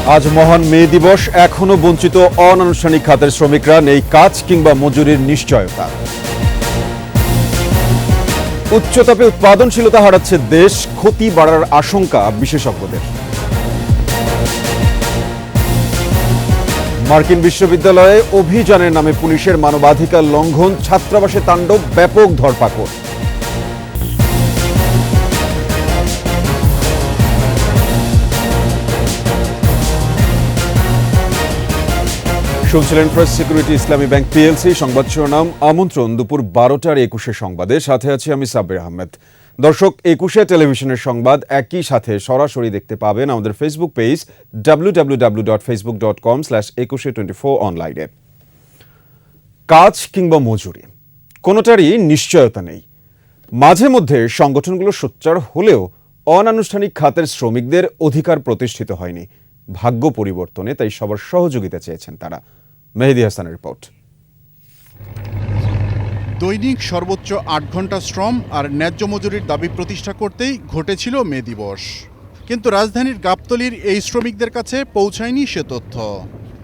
আজ মহান মে দিবস, এখনো বঞ্চিত অনানুষ্ঠানিক খাতের শ্রমিকরা, নেই কাজ কিংবা মজুরির নিশ্চয়তা। উচ্চতাপে উৎপাদনশীলতা হারাচ্ছে দেশ, ক্ষতি বাড়ার আশঙ্কা বিশেষজ্ঞদের। মার্কিন বিশ্ববিদ্যালয়ে অভিযানের নামে পুলিশের মানবাধিকার লঙ্ঘন, ছাত্রাবাসে তাণ্ডব, ব্যাপক ধরপাকড়। শুনছিলেন ফার্স্ট সিকিউরিটি ইসলামী ব্যাংক পিএলসি সংবাদ শিরোনাম। আমন্ত্রণ দুপুর 12টার 21 সংবাদে, সাথে আছি আমি সাব্বির আহমেদ। দর্শক, 21 টেলিভিশনের সংবাদ একই সাথে সরাসরি দেখতে পাবেন আমাদের ফেসবুক পেজ www.facebook.com/2124 অনলাইনে। কাজ কিংবা মজুরি, কোনোটারই নিশ্চয়তা নেই। মাঝে মধ্যে সংগঠনগুলো সোচ্চার হলেও অনানুষ্ঠানিক খাতের শ্রমিকদের অধিকার প্রতিষ্ঠিত হয়নি। ভাগ্য পরিবর্তনে তাই সবার সহযোগিতা চেয়েছেন তারা। মেহেদী হাসানের রিপোর্ট। দৈনিক সর্বোচ্চ 8 ঘন্টা শ্রম আর ন্যায্য মজুরির দাবি প্রতিষ্ঠা করতেই ঘটেছিল মে দিবস। কিন্তু রাজধানীর গাবতলীর এই শ্রমিকদের কাছে পৌঁছায়নি সে তথ্য।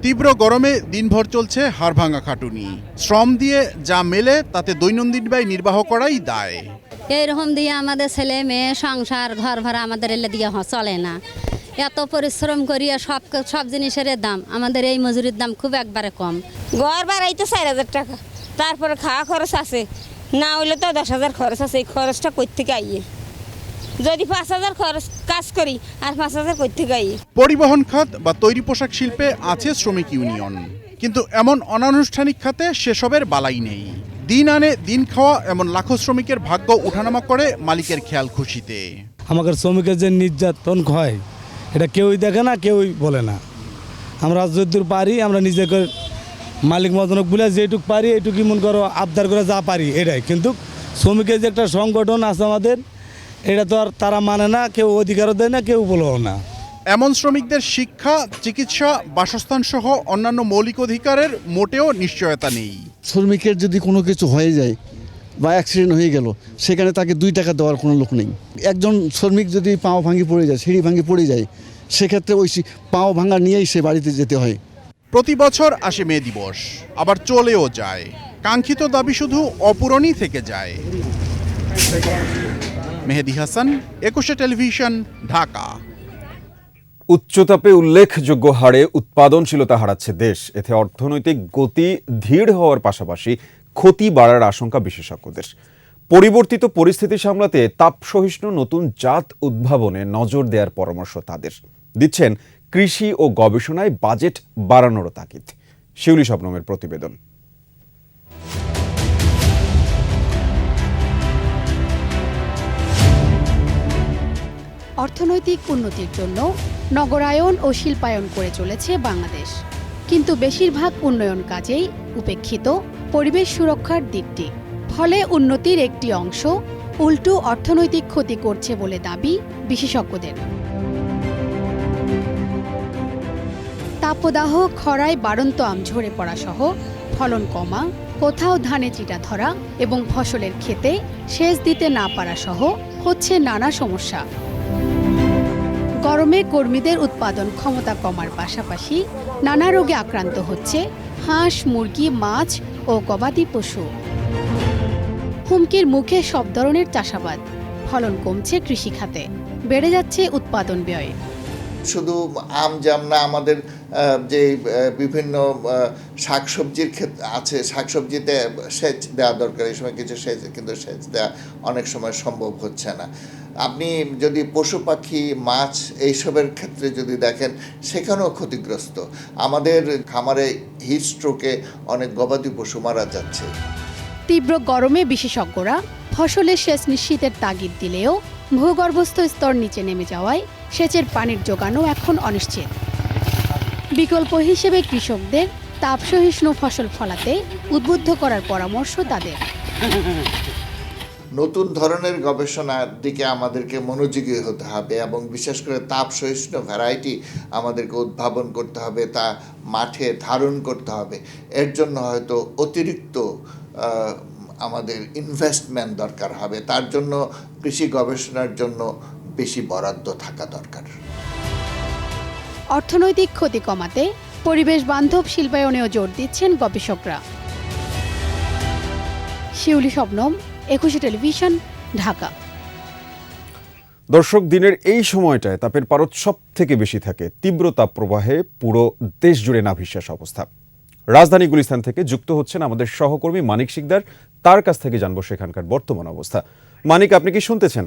তীব্র গরমে দিনভর চলছে হাড়ভাঙা খাটুনি। শ্রম দিয়ে যা মেলে তাতে দৈনন্দিন ব্যয় নির্বাহ করাই দায়। এইরকম দিয়ে আমাদের ছেলে মেয়ে সংসার ঘর ভাড়া আমাদের এলে দিয়ে চলে না। এত পরিশ্রম করিয়া সব জিনিসের দাম, আমাদের এই মজুরির দাম খুব একবারে কম। ঘর ভাড়াই তো 4,000 টাকা, তারপরে খাওয়া খরচ আছে, না হইলে তো 10,000 খরচ আছে। এই খরচটা কই থেকে আইয়ে? যদি 5,000 খরচ কাজ করি আর 5,000 কই থেকে আইয়ে? পরিবহন খাত বা তৈরি পোশাক শিল্পে আছে শ্রমিক ইউনিয়ন, কিন্তু এমন অনানুষ্ঠানিক খাতে সেসবের বালাই নেই। দিন আনে দিন খাওয়া এমন লাখো শ্রমিকের ভাগ্য উঠানামা করে মালিকের খেয়াল খুশিতে। আমাদের শ্রমিকের যে নির্যাতন হয় এটা কেউই দেখে না, কেউই বলে না। আমরা যতদূর পারি আমরা নিজেকে মালিক মতনক বলে যেটুক পারি এইটুকুই মন করো আবদার করে যা পারি এটাই। কিন্তু শ্রমিকের যে একটা সংগঠন আছে আমাদের, এটা তো আর তারা মানে না, কেউ অধিকারও দেয় না, কেউ বলেও না। এমন শ্রমিকদের শিক্ষা, চিকিৎসা, বাসস্থান সহ অন্যান্য মৌলিক অধিকারের মোটেও নিশ্চয়তা নেই। শ্রমিকের যদি কোনো কিছু হয়ে যায় বা অ্যাক্সিডেন্ট হয়ে গেল, সেখানে তাকে 2 টাকা দেওয়ার কোনো লোক নেই। একজন শ্রমিক যদি পাও ভাঙি পড়ে যায়, সিঁড়ি ভাঙি পড়ে যায়, সেক্ষেত্রে ওই পাও ভাঙা নিয়েই সে বাড়িতে যেতে হয়। প্রতি বছর আসে মে দিবস, আবার চলেও যায়। কাঙ্ক্ষিত দাবি শুধু অপূরণই থেকে যায়। মেহেদী হাসান, 21 টেলিভিশন, ঢাকা। উচ্চতাপে উল্লেখযোগ্য হারে উৎপাদনশীলতা হারাচ্ছে দেশ। এতে অর্থনৈতিক গতি ধীর হওয়ার পাশাপাশি ক্ষতি বাড়ার আশঙ্কা বিশেষজ্ঞদের। পরিবর্তিত পরিস্থিতি সামলাতে তাপসহিষ্ণু নতুন জাত উদ্ভাবনে নজর দেওয়ার পরামর্শ তাদের দিচ্ছেন। কৃষি ও গবেষণায় বাজেট বাড়ানোরও তাগিদ। শিউলি শবনমের প্রতিবেদন। অর্থনৈতিক উন্নতির জন্য নগরায়ন ও শিল্পায়ন করে চলেছে বাংলাদেশ, কিন্তু বেশিরভাগ উন্নয়ন কাজেই উপেক্ষিত পরিবেশ সুরক্ষার দিকটি। ফলে উন্নতির একটি অংশ উল্টো অর্থনৈতিক ক্ষতি করছে বলে দাবি বিশেষজ্ঞদের। তাপদাহ, খরায় বাড়ন্ত আম ঝরে পড়া সহ ফলন কমা, কোথাও ধানে চিটা ধরা এবং ফসলের ক্ষেতে সেচ দিতে না পারা সহ হচ্ছে নানা সমস্যা। গরমে কর্মীদের উৎপাদন ক্ষমতা কমার পাশাপাশি নানা রোগে আক্রান্ত হচ্ছে হাঁস, মুরগি, মাছ ও গবাদি পশু। হুমকির মুখে সব ধরনের চাষাবাদ। ফলন কমছে কৃষিখাতে, বেড়ে যাচ্ছে উৎপাদন ব্যয়। শুধু আম জাম না, আমাদের যে বিভিন্ন শাকসবজির ক্ষেত্রে আছে, শাকসবজিতে সেচ দেওয়া দরকার। এই সময় কিছু সেচ, কিন্তু সেচ দেওয়া অনেক সময় সম্ভব হচ্ছে না। আপনি যদি পশু পাখি, মাছ এইসবের ক্ষেত্রে যদি দেখেন, সেখানেও ক্ষতিগ্রস্ত। আমাদের খামারে হিট স্ট্রোকে অনেক গবাদি পশু মারা যাচ্ছে। তীব্র গরমে বিশেষজ্ঞরা ফসলের সেচ নিশ্চিতের তাগিদ দিলেও ভূগর্ভস্থ স্তর নিচে নেমে যাওয়ায় সেচের পানির যোগানও এখন অনিশ্চিত। বিকল্প হিসেবে কৃষকদের তাপসহিষ্ণু ফসল ফলাতে উদ্বুদ্ধ করার পরামর্শ তাদের। নতুন ধরনের গবেষণার দিকে আমাদেরকে মনোযোগী হতে হবে এবং বিশেষ করে তাপ সহিষ্ণু ভ্যারাইটি আমাদেরকে উদ্ভাবন করতে হবে, তা মাঠে ধারণ করতে হবে। এর জন্য হয়তো অতিরিক্ত আমাদের ইনভেস্টমেন্ট দরকার হবে। তার জন্য কৃষি গবেষণার জন্য বেশি বরাদ্দ থাকা দরকার। অর্থনৈতিক ক্ষতি কমাতে পরিবেশ বান্ধব শিল্পায়নেও জোর দিচ্ছেন গবেষকরা। শিউলি শবনম, 21 টেলিভিশন, ঢাকা। দর্শক, দিনের এই সময়টায় তাপের পারদ সব থেকে বেশি থাকে। তীব্র তাপপ্রবাহে পুরো দেশ জুড়ে নাভিশ্বাস অবস্থা। রাজধানী গুলিস্তান থেকে যুক্ত হচ্ছেন আমাদের সহকর্মী মানিক শিকদার। তার কাছ থেকে জানবো সেখানকার বর্তমান অবস্থা। মানিক, আপনি কি শুনতেছেন?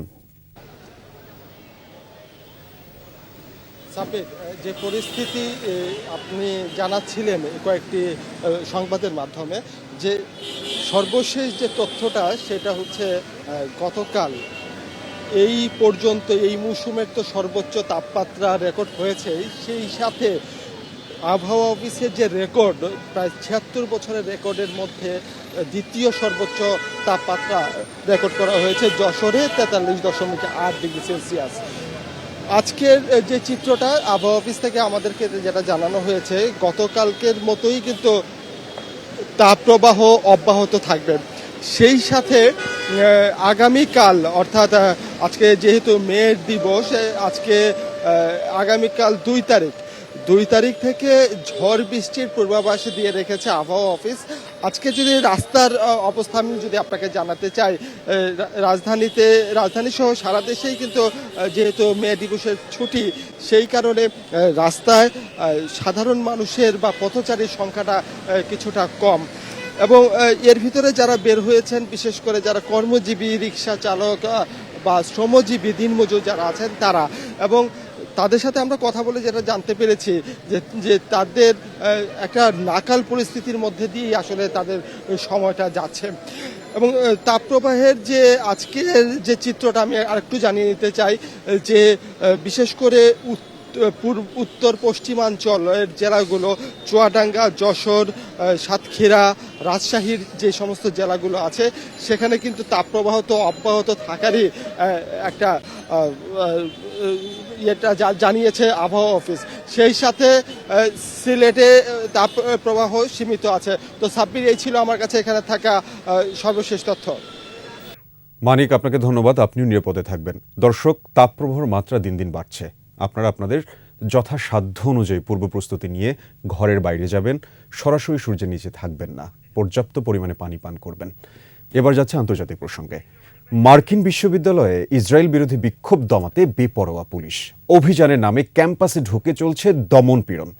সাব্বির, যে পরিস্থিতি আপনি জানাচ্ছিলেন কয়েকটি সংবাদের মাধ্যমে, যে সর্বশেষ যে তথ্যটা সেটা হচ্ছে গতকাল এই পর্যন্ত এই মৌসুমের তো সর্বোচ্চ তাপমাত্রা রেকর্ড হয়েছে, সেই সাথে আবহাওয়া অফিসের যে রেকর্ড প্রায় 76 বছরের রেকর্ডের মধ্যে দ্বিতীয় সর্বোচ্চ তাপমাত্রা রেকর্ড করা হয়েছে যশোরে 43.8 ডিগ্রি সেলসিয়াস। আজকের যে চিত্রটা আবহাওয়া অফিস থেকে আমাদেরকে যেটা জানানো হয়েছে, গতকালকের মতোই কিন্তু তাপপ্রবাহ অব্যাহত থাকবে। সেই সাথে আগামীকাল অর্থাৎ আজকে যেহেতু মেয়ের দিবস, আজকে আগামীকাল 2 তারিখ থেকে ঝড় বৃষ্টির পূর্বাভাস দিয়ে রেখেছে আবহাওয়া অফিস। আজকে যদি রাস্তার অবস্থা আমি যদি আপনাকে জানাতে চাই, রাজধানী সহ সারা দেশেই কিন্তু যেহেতু মে দিবসের ছুটি, সেই কারণে রাস্তায় সাধারণ মানুষের বা পথচারীর সংখ্যাটা কিছুটা কম। এবং এর ভিতরে যারা বের হয়েছেন, বিশেষ করে যারা কর্মজীবী, রিক্সা চালক বা শ্রমজীবী দিনমজুর যারা আছেন তারা, এবং তাদের সাথে আমরা কথা বলে যেটা জানতে পেরেছি যে তাদের একটা নাকাল পরিস্থিতির মধ্যে দিয়েই আসলে তাদের সময়টা যাচ্ছে। এবং তাপপ্রবাহের যে আজকের যে চিত্রটা আমি আরেকটু জানিয়ে নিতে চাই, যে বিশেষ করে উত্তর পশ্চিমাঞ্চলের জেলাগুলো, চুয়াডাঙ্গা, যশোর, সাতক্ষীরা, রাজশাহীর যে সমস্ত জেলাগুলো আছে, সেখানে কিন্তু তাপপ্রবাহ তো অব্যাহত থাকারই একটা এটা জানিয়েছে আবহাওয়া অফিস। সেই সাথে সিলেটে তাপপ্রবাহ সীমিত আছে। তো সাব্বির, এই ছিল আমার কাছে এখানে থাকা সর্বশেষ তথ্য। মানিক, আপনাকে ধন্যবাদ। আপনিও নিরাপদে থাকবেন। দর্শক, তাপপ্রবাহের মাত্রা দিন দিন বাড়ছে। আপনারা আপনাদের যথাসাধ্য অনুযায়ী পূর্ব প্রস্তুতি নিয়ে ঘরের বাইরে যাবেন। সরাসরি সূর্যের নিচে থাকবেন না। পর্যাপ্ত পরিমাণে পানি পান করবেন। এবার যাচ্ছে আন্তর্জাতিক প্রসঙ্গে। মার্কিন বিশ্ববিদ্যালয়ে ইসরায়েল বিরোধী বিক্ষোভ দমাতে বেপরোয়া পুলিশ। অভিযানের নামে ক্যাম্পাসে ঢুকে চলছে দমনপীড়ন।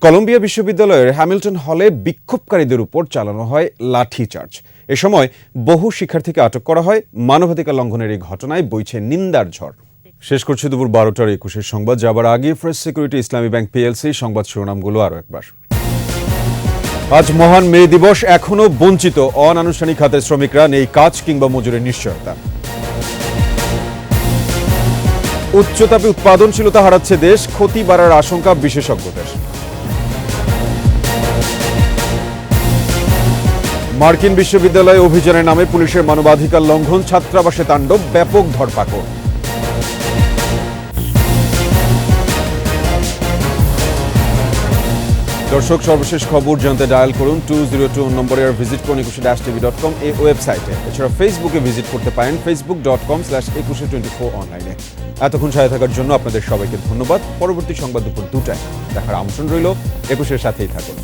কলম্বিয়া বিশ্ববিদ্যালয়ের হ্যামিল্টন হলে বিক্ষোভকারীদের উপর চালানো হয় লাঠিচার্জ। এ সময় বহু শিক্ষার্থীকে আটক করা হয়। মানবাধিকার লঙ্ঘনের এই ঘটনায় বইছে নিন্দার ঝড়। শেষ করছে দুপুর 12টার 21 সংবাদ। যাবার আগে ফার্স্ট সিকিউরিটি ইসলামী ব্যাংক পিএলসি সংবাদ শিরোনামগুলো আরও একবার। আজ মহান মে দিবস। এখনো বঞ্চিত অনানুষ্ঠানিক খাতের শ্রমিকরা, নেই কাজ কিংবা মজুরির নিশ্চয়তা। উচ্চতাপে উৎপাদনশীলতা হারাচ্ছে দেশ, ক্ষতি বাড়ার আশঙ্কা বিশেষজ্ঞদের। মার্কিন বিশ্ববিদ্যালয়ে অভিযানের নামে পুলিশের মানবাধিকার লঙ্ঘন, ছাত্রাবাসে তাণ্ডব, ব্যাপক ধরপাকড়। দর্শক, সর্বশেষ খবর জানতে ডায়াল করুন 202 নম্বরে, আর ভিজিট করুন 21-tv.com এই ওয়েবসাইটে। এছাড়া ফেসবুকে ভিজিট করতে পারেন facebook.com/2124 অনলাইনে। এতক্ষণ সাথে থাকার জন্য আপনাদের সবাইকে ধন্যবাদ। পরবর্তী সংবাদ দুপুর 2টায় দেখার আমন্ত্রণ রইল। 21-এর সাথেই থাকুন।